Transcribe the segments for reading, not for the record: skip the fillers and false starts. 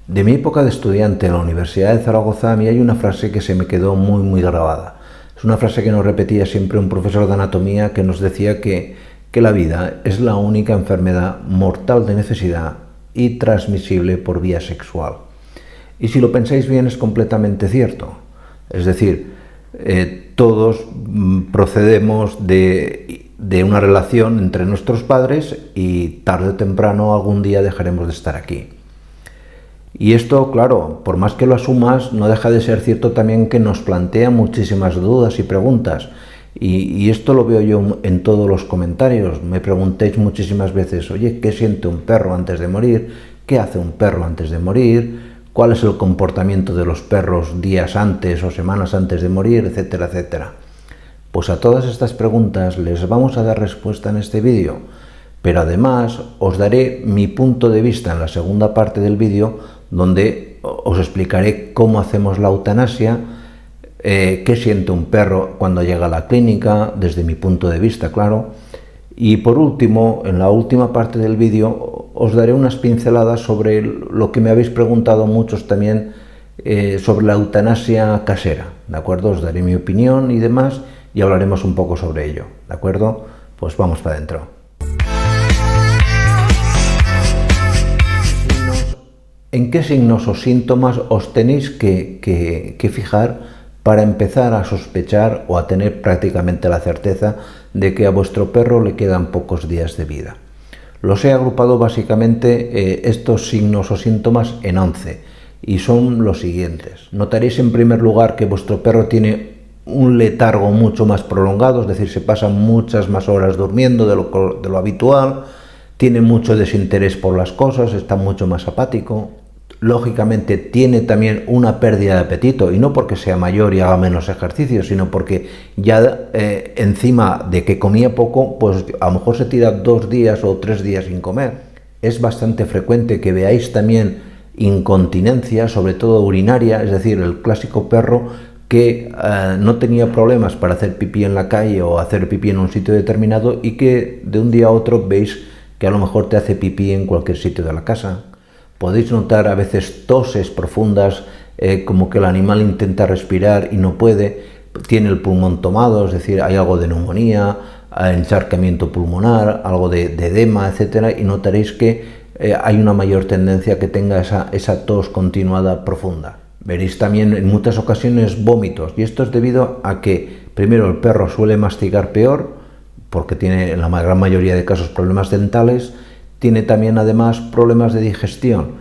De mi época de estudiante en la Universidad de Zaragoza, a mí hay una frase que se me quedó muy grabada. Es una frase que nos repetía siempre un profesor de anatomía que nos decía que la vida es la única enfermedad mortal de necesidad y transmisible por vía sexual. Y si lo pensáis bien, es completamente cierto. Es decir, todos procedemos de una relación entre nuestros padres y tarde o temprano algún día dejaremos de estar aquí. Y esto, claro, por más que lo asumas, no deja de ser cierto también que nos plantea muchísimas dudas y preguntas. Y esto lo veo yo en todos los comentarios. Me preguntéis muchísimas veces, oye, ¿qué siente un perro antes de morir? ¿Qué hace un perro antes de morir? ¿Cuál es el comportamiento de los perros días antes o semanas antes de morir? Etcétera, etcétera. Pues a todas estas preguntas les vamos a dar respuesta en este vídeo. Pero además os daré mi punto de vista en la segunda parte del vídeo, donde os explicaré cómo hacemos la eutanasia, qué siente un perro cuando llega a la clínica, desde mi punto de vista, claro. Y por último, en la última parte del vídeo, os daré unas pinceladas sobre lo que me habéis preguntado muchos también, sobre la eutanasia casera, ¿de acuerdo? Os daré mi opinión y demás, y hablaremos un poco sobre ello, ¿de acuerdo? Pues vamos para adentro. ¿En qué signos o síntomas os tenéis que fijar para empezar a sospechar o a tener prácticamente la certeza de que a vuestro perro le quedan pocos días de vida? Los he agrupado básicamente estos signos o síntomas en 11 y son los siguientes. Notaréis en primer lugar que vuestro perro tiene un letargo mucho más prolongado, es decir, se pasa muchas más horas durmiendo de lo habitual, tiene mucho desinterés por las cosas, está mucho más apático. Lógicamente tiene también una pérdida de apetito, y no porque sea mayor y haga menos ejercicio, sino porque ya encima de que comía poco, pues a lo mejor se tira 2 días o 3 días sin comer. Es bastante frecuente que veáis también incontinencia, sobre todo urinaria, es decir, el clásico perro que no tenía problemas para hacer pipí en la calle o hacer pipí en un sitio determinado, y que de un día a otro veis que a lo mejor te hace pipí en cualquier sitio de la casa. Podéis notar a veces toses profundas, como que el animal intenta respirar y no puede, tiene el pulmón tomado, es decir, hay algo de neumonía, encharcamiento pulmonar, algo de edema, etcétera, y notaréis que hay una mayor tendencia a que tenga esa tos continuada profunda. Veréis también en muchas ocasiones vómitos, y esto es debido a que, primero, el perro suele masticar peor, porque tiene en la gran mayoría de casos problemas dentales. Tiene también además problemas de digestión.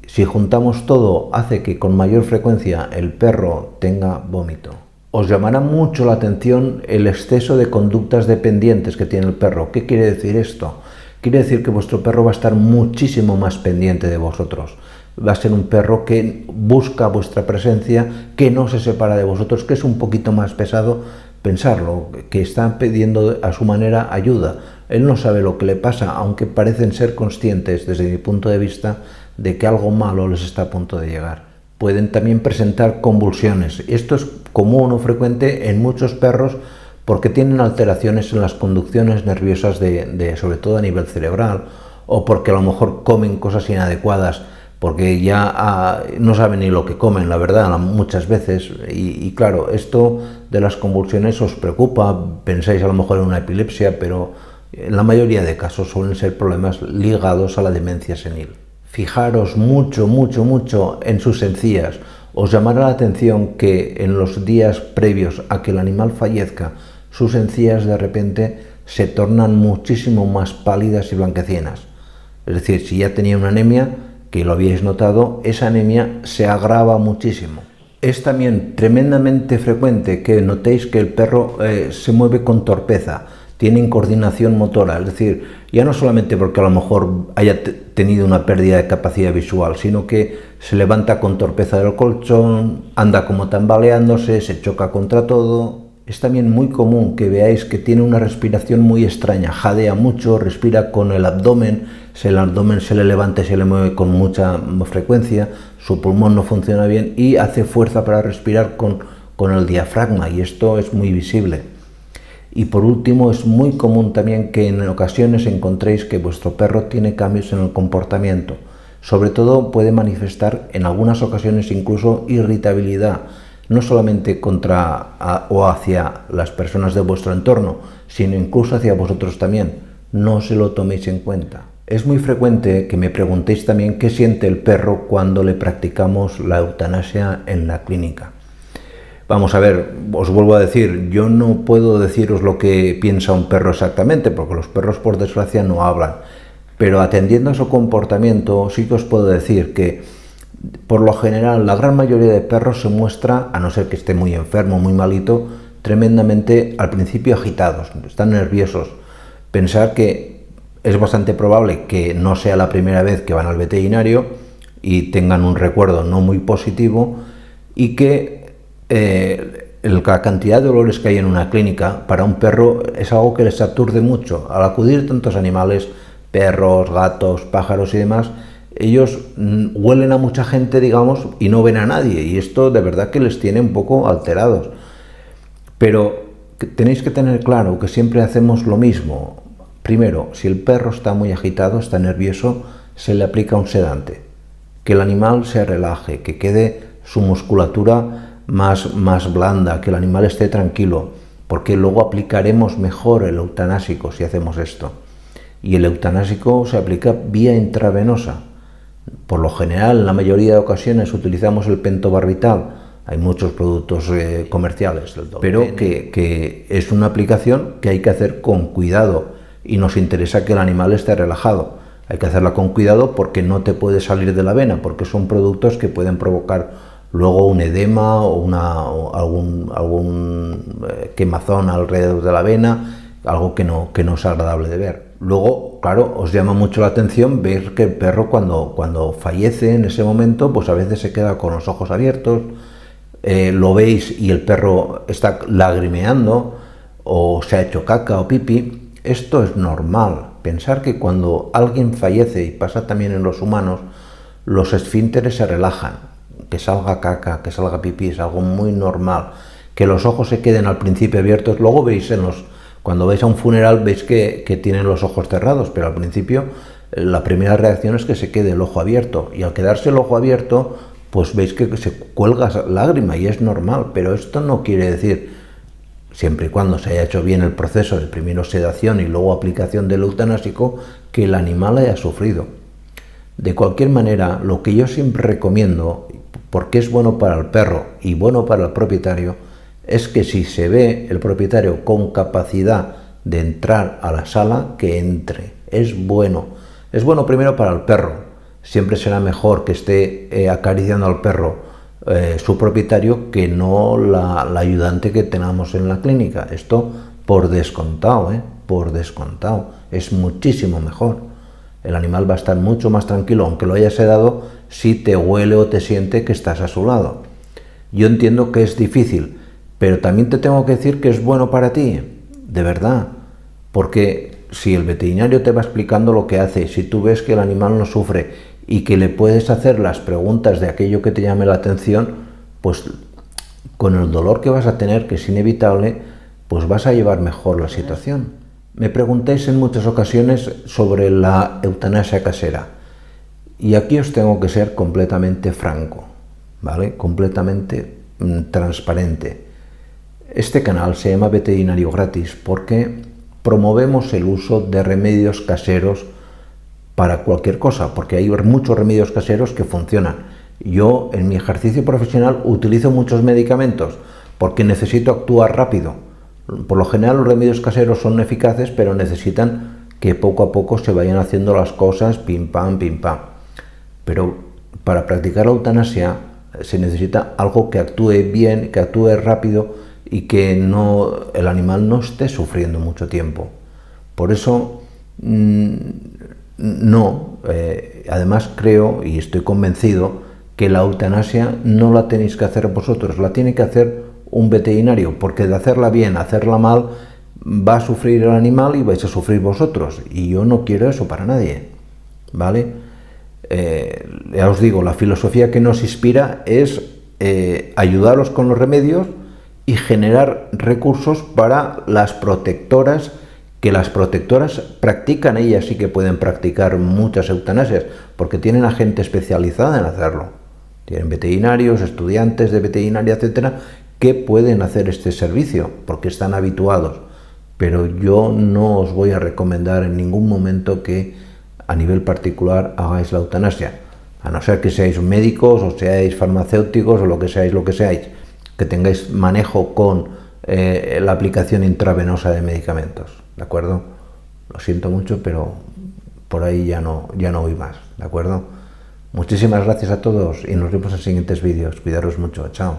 Si juntamos todo, hace que con mayor frecuencia el perro tenga vómito. Os llamará mucho la atención el exceso de conductas dependientes que tiene el perro. ¿Qué quiere decir esto? Quiere decir que vuestro perro va a estar muchísimo más pendiente de vosotros. Va a ser un perro que busca vuestra presencia, que no se separa de vosotros, que es un poquito más pesado pensarlo, que está pidiendo a su manera ayuda. Él no sabe lo que le pasa, aunque parecen ser conscientes, desde mi punto de vista, de que algo malo les está a punto de llegar. Pueden también presentar convulsiones. Esto es común o frecuente en muchos perros porque tienen alteraciones en las conducciones nerviosas, sobre todo a nivel cerebral, o porque a lo mejor comen cosas inadecuadas, porque ya no saben ni lo que comen, la verdad, muchas veces. Y claro, esto de las convulsiones os preocupa, pensáis a lo mejor en una epilepsia, pero en la mayoría de casos suelen ser problemas ligados a la demencia senil. Fijaros mucho en sus encías. Os llamará la atención que en los días previos a que el animal fallezca, sus encías de repente se tornan muchísimo más pálidas y blanquecinas. Es decir, si ya tenía una anemia, que lo habíais notado, esa anemia se agrava muchísimo. Es también tremendamente frecuente que notéis que el perro se mueve con torpeza, tiene incoordinación motora, es decir, ya no solamente porque a lo mejor haya tenido una pérdida de capacidad visual, sino que se levanta con torpeza del colchón, anda como tambaleándose, se choca contra todo. Es también muy común que veáis que tiene una respiración muy extraña, jadea mucho, respira con el abdomen se le levanta y se le mueve con mucha frecuencia, su pulmón no funciona bien y hace fuerza para respirar con el diafragma, y esto es muy visible. Y por último, es muy común también que en ocasiones encontréis que vuestro perro tiene cambios en el comportamiento. Sobre todo puede manifestar en algunas ocasiones incluso irritabilidad, no solamente contra o hacia las personas de vuestro entorno, sino incluso hacia vosotros también. No se lo toméis en cuenta. Es muy frecuente que me preguntéis también qué siente el perro cuando le practicamos la eutanasia en la clínica. Vamos a ver, os vuelvo a decir, yo no puedo deciros lo que piensa un perro exactamente, porque los perros por desgracia no hablan, pero atendiendo a su comportamiento sí que os puedo decir que por lo general la gran mayoría de perros se muestra, a no ser que esté muy enfermo, muy malito, tremendamente al principio agitados, están nerviosos. Pensar que es bastante probable que no sea la primera vez que van al veterinario y tengan un recuerdo no muy positivo, y que la cantidad de dolores que hay en una clínica para un perro es algo que les aturde mucho. Al acudir tantos animales, perros, gatos, pájaros y demás, ellos huelen a mucha gente, digamos, y no ven a nadie, y esto de verdad que les tiene un poco alterados. Pero tenéis que tener claro que siempre hacemos lo mismo. Primero, si el perro está muy agitado, está nervioso, se le aplica un sedante, que el animal se relaje, que quede su musculatura más blanda, que el animal esté tranquilo, porque luego aplicaremos mejor el eutanásico si hacemos esto. Y el eutanásico se aplica vía intravenosa. Por lo general, en la mayoría de ocasiones utilizamos el pentobarbital. Hay muchos productos comerciales, pero que es una aplicación que hay que hacer con cuidado, y nos interesa que el animal esté relajado. Hay que hacerla con cuidado porque no te puede salir de la vena, porque son productos que pueden provocar luego un edema o algún quemazón alrededor de la vena, algo que no es agradable de ver. Luego, claro, os llama mucho la atención ver que el perro cuando fallece en ese momento, pues a veces se queda con los ojos abiertos, lo veis y el perro está lagrimeando o se ha hecho caca o pipí. Esto es normal. Pensar que cuando alguien fallece, y pasa también en los humanos, los esfínteres se relajan. Que salga caca, que salga pipí, es algo muy normal. Que los ojos se queden al principio abiertos, luego veis cuando vais a un funeral veis que tienen los ojos cerrados, pero al principio la primera reacción es que se quede el ojo abierto, y al quedarse el ojo abierto pues veis que se cuelga lágrima, y es normal. Pero esto no quiere decir, siempre y cuando se haya hecho bien el proceso de primero sedación y luego aplicación del eutanásico, que el animal haya sufrido. De cualquier manera, lo que yo siempre recomiendo, porque es bueno para el perro y bueno para el propietario, es que si se ve el propietario con capacidad de entrar a la sala, que entre. Es bueno. Es bueno primero para el perro. Siempre será mejor que esté acariciando al perro su propietario que no la ayudante que tengamos en la clínica. Esto por descontado, por descontado. Es muchísimo mejor. El animal va a estar mucho más tranquilo, aunque lo hayas sedado, si te huele o te siente que estás a su lado. Yo entiendo que es difícil, pero también te tengo que decir que es bueno para ti, de verdad, porque si el veterinario te va explicando lo que hace, si tú ves que el animal no sufre y que le puedes hacer las preguntas de aquello que te llame la atención, pues con el dolor que vas a tener, que es inevitable, pues vas a llevar mejor la situación. Me preguntáis en muchas ocasiones sobre la eutanasia casera, y aquí os tengo que ser completamente franco, ¿vale? Completamente transparente. Este canal se llama Veterinario Gratis porque promovemos el uso de remedios caseros para cualquier cosa, porque hay muchos remedios caseros que funcionan. Yo en mi ejercicio profesional utilizo muchos medicamentos porque necesito actuar rápido. Por lo general los remedios caseros son eficaces, pero necesitan que poco a poco se vayan haciendo las cosas pim pam, pim pam. Pero para practicar la eutanasia se necesita algo que actúe bien, que actúe rápido y que el animal no esté sufriendo mucho tiempo. Por eso además creo y estoy convencido que la eutanasia no la tenéis que hacer vosotros, la tiene que hacer un veterinario, porque de hacerla bien, hacerla mal, va a sufrir el animal y vais a sufrir vosotros, y yo no quiero eso para nadie, ¿vale? Ya os digo, la filosofía que nos inspira es ayudaros con los remedios y generar recursos para las protectoras Que las protectoras practican, ellas sí que pueden practicar muchas eutanasias, porque tienen a gente especializada en hacerlo. Tienen veterinarios, estudiantes de veterinaria, etcétera, que pueden hacer este servicio, porque están habituados. Pero yo no os voy a recomendar en ningún momento que a nivel particular hagáis la eutanasia, a no ser que seáis médicos o seáis farmacéuticos o lo que seáis, que tengáis manejo con la aplicación intravenosa de medicamentos, ¿de acuerdo? Lo siento mucho, pero por ahí ya no voy más, ¿de acuerdo? Muchísimas gracias a todos y nos vemos en siguientes vídeos. Cuidaros mucho, chao.